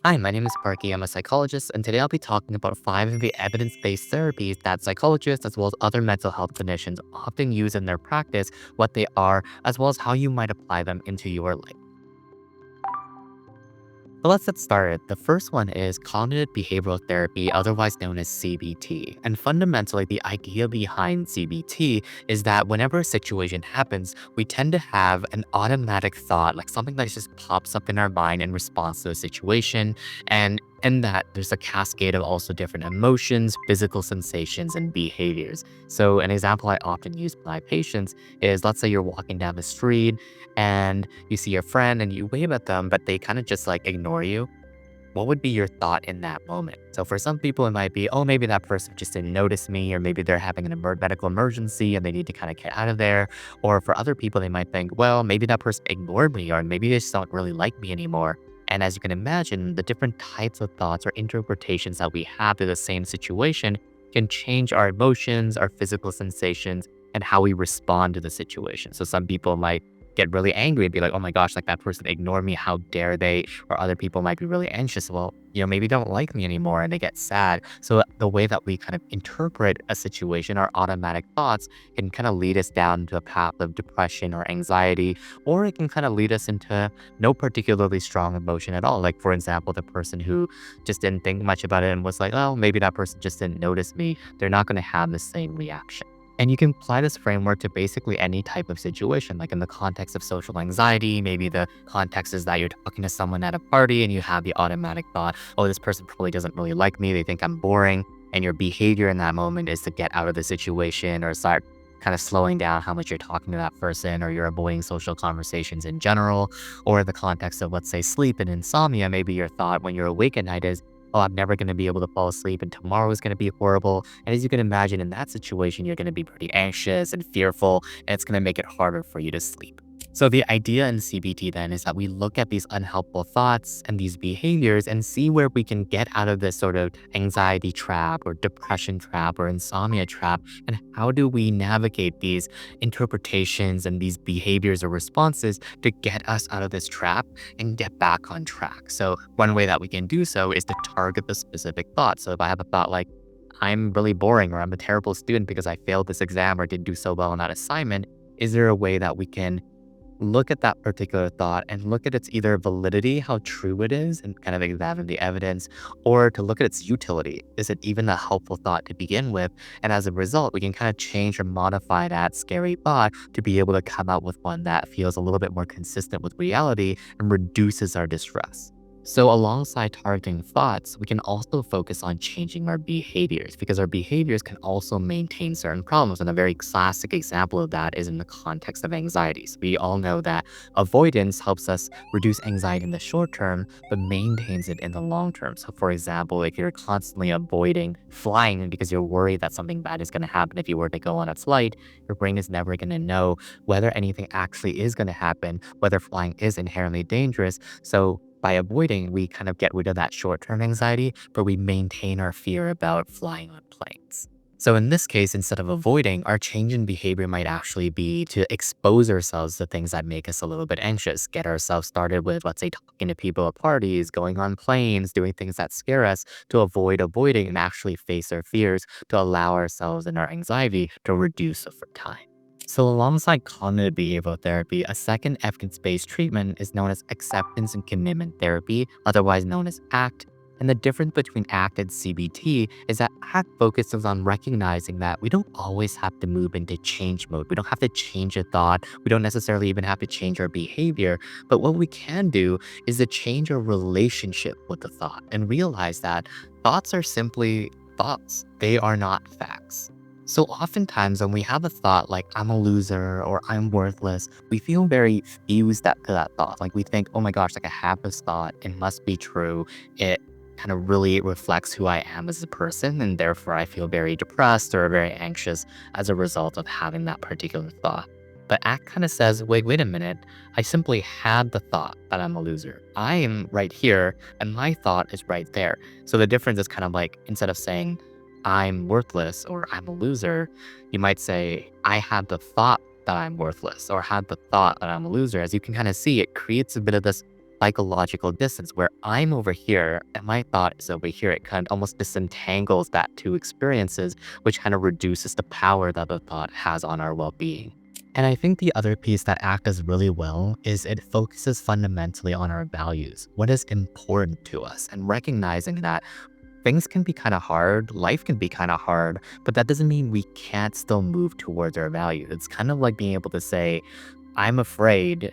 Hi, my name is Parky. I'm a psychologist, and today I'll be talking about 5 of the evidence-based therapies that psychologists as well as other mental health clinicians often use in their practice, what they are, as well as how you might apply them into your life. So let's get started. The first one is cognitive behavioral therapy, otherwise known as CBT. And fundamentally, the idea behind CBT is that whenever a situation happens, we tend to have an automatic thought, like something that just pops up in our mind in response to a situation. And in that, there's a cascade of also different emotions, physical sensations, and behaviors. So, an example I often use with my patients is, let's say you're walking down the street and you see a friend and you wave at them, but they kind of just like ignore you. What would be your thought in that moment? So for some people, it might be, oh, maybe that person just didn't notice me, or maybe they're having an medical emergency and they need to kind of get out of there. Or for other people, they might think, well, maybe that person ignored me, or maybe they just don't really like me anymore. And as you can imagine, the different types of thoughts or interpretations that we have to the same situation can change our emotions, our physical sensations, and how we respond to the situation. So some people might get really angry and be like, oh my gosh, like that person ignored me. How dare they? Or other people might be really anxious. Well, maybe they don't like me anymore and they get sad. So the way that we kind of interpret a situation, our automatic thoughts can kind of lead us down to a path of depression or anxiety, or it can kind of lead us into no particularly strong emotion at all. Like, for example, the person who just didn't think much about it and was like, oh, maybe that person just didn't notice me. They're not going to have the same reaction. And you can apply this framework to basically any type of situation, like in the context of social anxiety. Maybe the context is that you're talking to someone at a party and you have the automatic thought, oh, this person probably doesn't really like me. They think I'm boring. And your behavior in that moment is to get out of the situation or start kind of slowing down how much you're talking to that person, or you're avoiding social conversations in general. Or in the context of, let's say, sleep and insomnia, maybe your thought when you're awake at night is, oh, I'm never going to be able to fall asleep and tomorrow is going to be horrible. And as you can imagine, in that situation, you're going to be pretty anxious and fearful, and it's going to make it harder for you to sleep. So the idea in CBT then is that we look at these unhelpful thoughts and these behaviors and see where we can get out of this sort of anxiety trap or depression trap or insomnia trap, and how do we navigate these interpretations and these behaviors or responses to get us out of this trap and get back on track. So one way that we can do so is to target the specific thought. So if I have a thought like, I'm really boring, or I'm a terrible student because I failed this exam or didn't do so well on that assignment, is there a way that we can look at that particular thought and look at its either validity, how true it is, and kind of examine the evidence, or to look at its utility? Is it even a helpful thought to begin with? And as a result, we can kind of change or modify that scary thought to be able to come out with one that feels a little bit more consistent with reality and reduces our distress. So, alongside targeting thoughts, we can also focus on changing our behaviors, because our behaviors can also maintain certain problems. And a very classic example of that is in the context of anxieties. We all know that avoidance helps us reduce anxiety in the short term, but maintains it in the long term. So, for example, if you're constantly avoiding flying because you're worried that something bad is going to happen if you were to go on a flight, your brain is never going to know whether anything actually is going to happen, whether flying is inherently dangerous. So, by avoiding, we kind of get rid of that short-term anxiety, but we maintain our fear about flying on planes. So in this case, instead of avoiding, our change in behavior might actually be to expose ourselves to things that make us a little bit anxious, get ourselves started with, let's say, talking to people at parties, going on planes, doing things that scare us, to avoid avoiding and actually face our fears, to allow ourselves and our anxiety to reduce over time. So, alongside cognitive behavioral therapy, a second evidence-based treatment is known as acceptance and commitment therapy, otherwise known as ACT. And the difference between ACT and CBT is that ACT focuses on recognizing that we don't always have to move into change mode. We don't have to change a thought. We don't necessarily even have to change our behavior. But what we can do is to change our relationship with the thought and realize that thoughts are simply thoughts. They are not facts. So oftentimes when we have a thought like I'm a loser or I'm worthless, we feel very fused to that thought. Like we think, oh my gosh, like I have this thought, it must be true. It kind of really reflects who I am as a person, and therefore I feel very depressed or very anxious as a result of having that particular thought. But ACT kind of says, wait a minute, I simply had the thought that I'm a loser. I am right here and my thought is right there. So the difference is kind of like, instead of saying I'm worthless or I'm a loser, you might say, I had the thought that I'm worthless or had the thought that I'm a loser. As you can kind of see, it creates a bit of this psychological distance where I'm over here and my thought is over here. It kind of almost disentangles that two experiences, which kind of reduces the power that the thought has on our well-being. And I think the other piece that ACT does really well is it focuses fundamentally on our values, what is important to us, and recognizing that things can be kind of hard, life can be kind of hard, but that doesn't mean we can't still move towards our value. It's kind of like being able to say, I'm afraid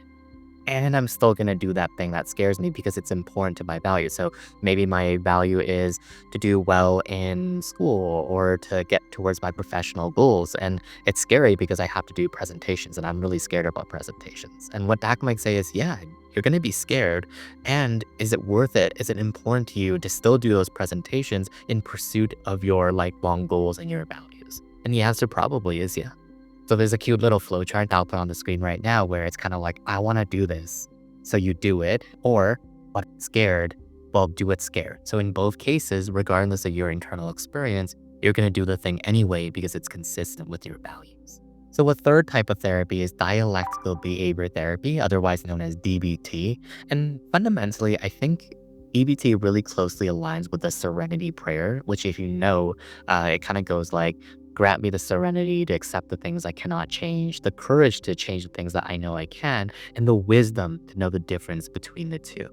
and I'm still gonna do that thing that scares me because it's important to my value. So maybe my value is to do well in school or to get towards my professional goals. And it's scary because I have to do presentations and I'm really scared about presentations. And what Dak might say is, yeah, you're gonna be scared. And is it worth it? Is it important to you to still do those presentations in pursuit of your lifelong goals and your values? And the answer probably is yeah. So there's a cute little flowchart that I'll put on the screen right now where it's kind of like, I want to do this. So you do it, or but I'm scared, well, do it scared. So in both cases, regardless of your internal experience, you're going to do the thing anyway because it's consistent with your values. So a third type of therapy is dialectical behavior therapy, otherwise known as DBT. And fundamentally, I think DBT really closely aligns with the serenity prayer, which if you know, it kind of goes like, grant me the serenity to accept the things I cannot change, the courage to change the things that I know I can, and the wisdom to know the difference between the two.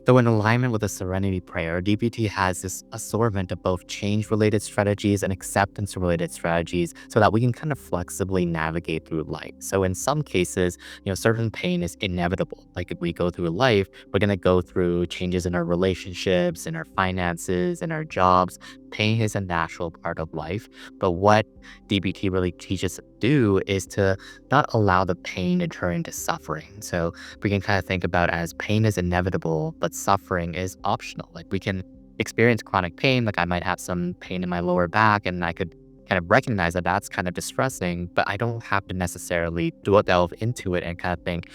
So in alignment with the serenity prayer, DBT has this assortment of both change-related strategies and acceptance-related strategies so that we can kind of flexibly navigate through life. So in some cases, certain pain is inevitable. Like if we go through life, we're going to go through changes in our relationships, in our finances, in our jobs. Pain is a natural part of life. But what DBT really teaches us to do is to not allow the pain to turn into suffering. So we can kind of think about as pain is inevitable, but suffering is optional. Like we can experience chronic pain, like I might have some pain in my lower back and I could kind of recognize that that's kind of distressing, but I don't have to necessarily delve into it and kind of think,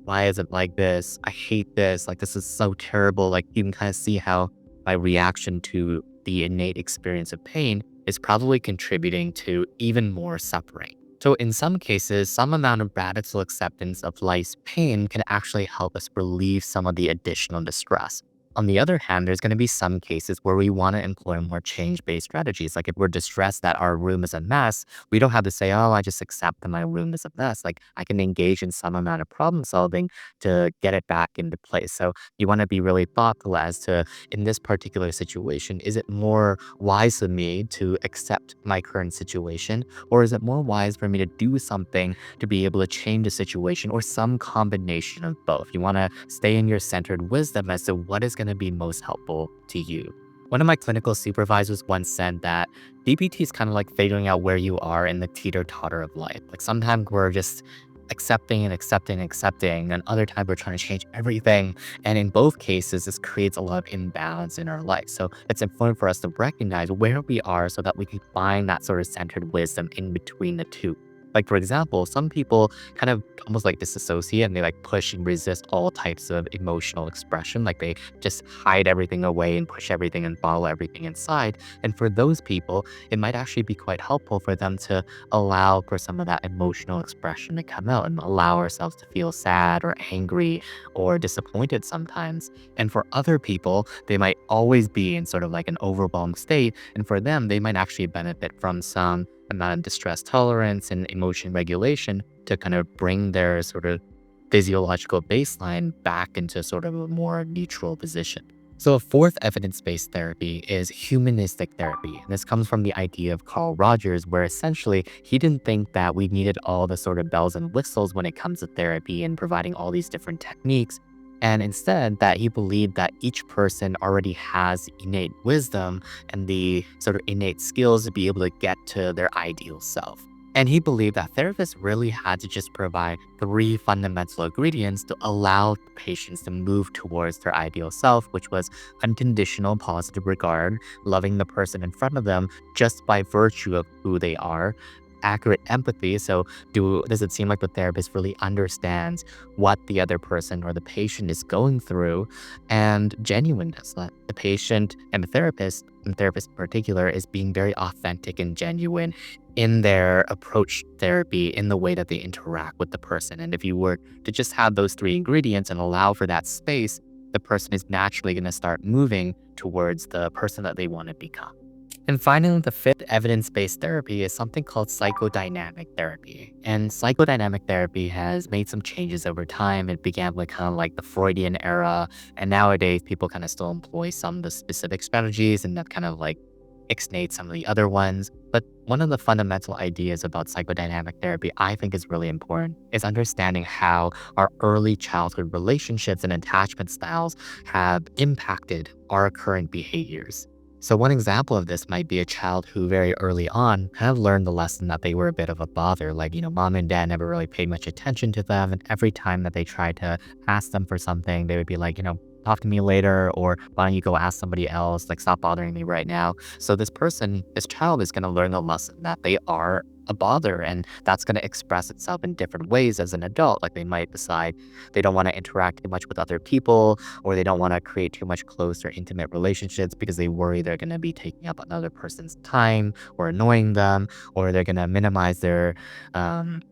why is it like this? I hate this. Like this is so terrible. Like you can kind of see how my reaction to the innate experience of pain is probably contributing to even more suffering. So in some cases, some amount of radical acceptance of life's pain can actually help us relieve some of the additional distress. On the other hand, there's going to be some cases where we want to employ more change-based strategies. Like if we're distressed that our room is a mess, we don't have to say, oh, I just accept that my room is a mess. Like I can engage in some amount of problem solving to get it back into place. So you want to be really thoughtful as to, in this particular situation, is it more wise of me to accept my current situation? Or is it more wise for me to do something to be able to change the situation, or some combination of both? You want to stay in your centered wisdom as to what is going to be most helpful to you. One of my clinical supervisors once said that DBT is kind of like figuring out where you are in the teeter-totter of life. Like sometimes we're just accepting and accepting and accepting, and other times we're trying to change everything. And in both cases, this creates a lot of imbalance in our life. So it's important for us to recognize where we are so that we can find that sort of centered wisdom in between the two. Like, for example, some people kind of almost like disassociate and they like push and resist all types of emotional expression. Like they just hide everything away and push everything and bottle everything inside. And for those people, it might actually be quite helpful for them to allow for some of that emotional expression to come out and allow ourselves to feel sad or angry or disappointed sometimes. And for other people, they might always be in sort of like an overwhelmed state. And for them, they might actually benefit from some amount of distress tolerance and emotion regulation to kind of bring their sort of physiological baseline back into sort of a more neutral position. So a fourth evidence-based therapy is humanistic therapy. And this comes from the idea of Carl Rogers, where essentially he didn't think that we needed all the sort of bells and whistles when it comes to therapy and providing all these different techniques. And instead, that he believed that each person already has innate wisdom and the sort of innate skills to be able to get to their ideal self. And he believed that therapists really had to just provide three fundamental ingredients to allow patients to move towards their ideal self, which was unconditional positive regard, loving the person in front of them just by virtue of who they are, accurate empathy. So does it seem like the therapist really understands what the other person or the patient is going through? And genuineness, that the patient and the therapist in particular, is being very authentic and genuine in their approach to therapy, in the way that they interact with the person. And if you were to just have those three ingredients and allow for that space, the person is naturally going to start moving towards the person that they want to become. And finally, the fifth evidence-based therapy is something called psychodynamic therapy. And psychodynamic therapy has made some changes over time. It began with kind of like the Freudian era, and nowadays people kind of still employ some of the specific strategies and that kind of like ixnate some of the other ones. But one of the fundamental ideas about psychodynamic therapy I think is really important is understanding how our early childhood relationships and attachment styles have impacted our current behaviors. So one example of this might be a child who very early on kind of learned the lesson that they were a bit of a bother. Like, mom and dad never really paid much attention to them. And every time that they tried to ask them for something, they would be like, talk to me later, or why don't you go ask somebody else? Like, stop bothering me right now. So this child is going to learn the lesson that they are a bother, and that's going to express itself in different ways as an adult. Like, they might decide they don't want to interact too much with other people, or they don't want to create too much close or intimate relationships because they worry they're going to be taking up another person's time or annoying them, or they're going to minimize their um,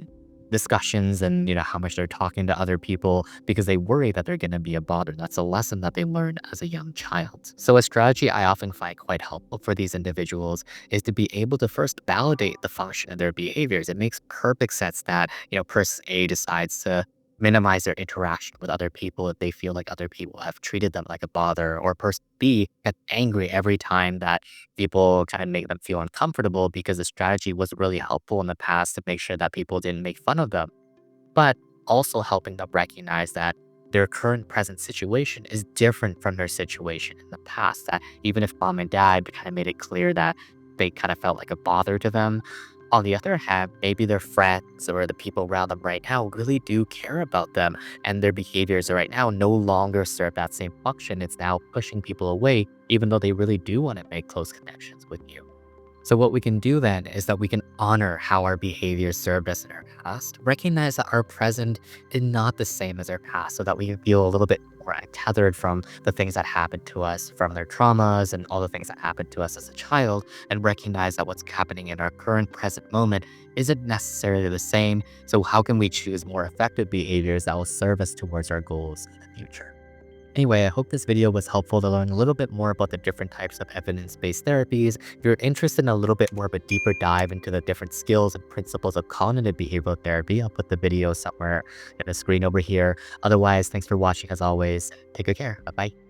discussions and how much they're talking to other people because they worry that they're going to be a bother. That's a lesson that they learned as a young child. So a strategy I often find quite helpful for these individuals is to be able to first validate the function of their behaviors. It makes perfect sense that person A decides to minimize their interaction with other people if they feel like other people have treated them like a bother, or person B gets angry every time that people kind of make them feel uncomfortable because the strategy was really helpful in the past to make sure that people didn't make fun of them, but also helping them recognize that their current present situation is different from their situation in the past. That even if mom and dad kind of made it clear that they kind of felt like a bother to them, on the other hand, maybe their friends or the people around them right now really do care about them, and their behaviors right now no longer serve that same function. It's now pushing people away, even though they really do want to make close connections with you. So what we can do then is that we can honor how our behaviors served us in our past, recognize that our present is not the same as our past, so that we can feel a little bit more tethered from the things that happened to us, from their traumas and all the things that happened to us as a child, and recognize that what's happening in our current present moment isn't necessarily the same. So how can we choose more effective behaviors that will serve us towards our goals in the future? Anyway, I hope this video was helpful to learn a little bit more about the different types of evidence-based therapies. If you're interested in a little bit more of a deeper dive into the different skills and principles of cognitive behavioral therapy, I'll put the video somewhere in the screen over here. Otherwise, thanks for watching as always. Take good care. Bye-bye.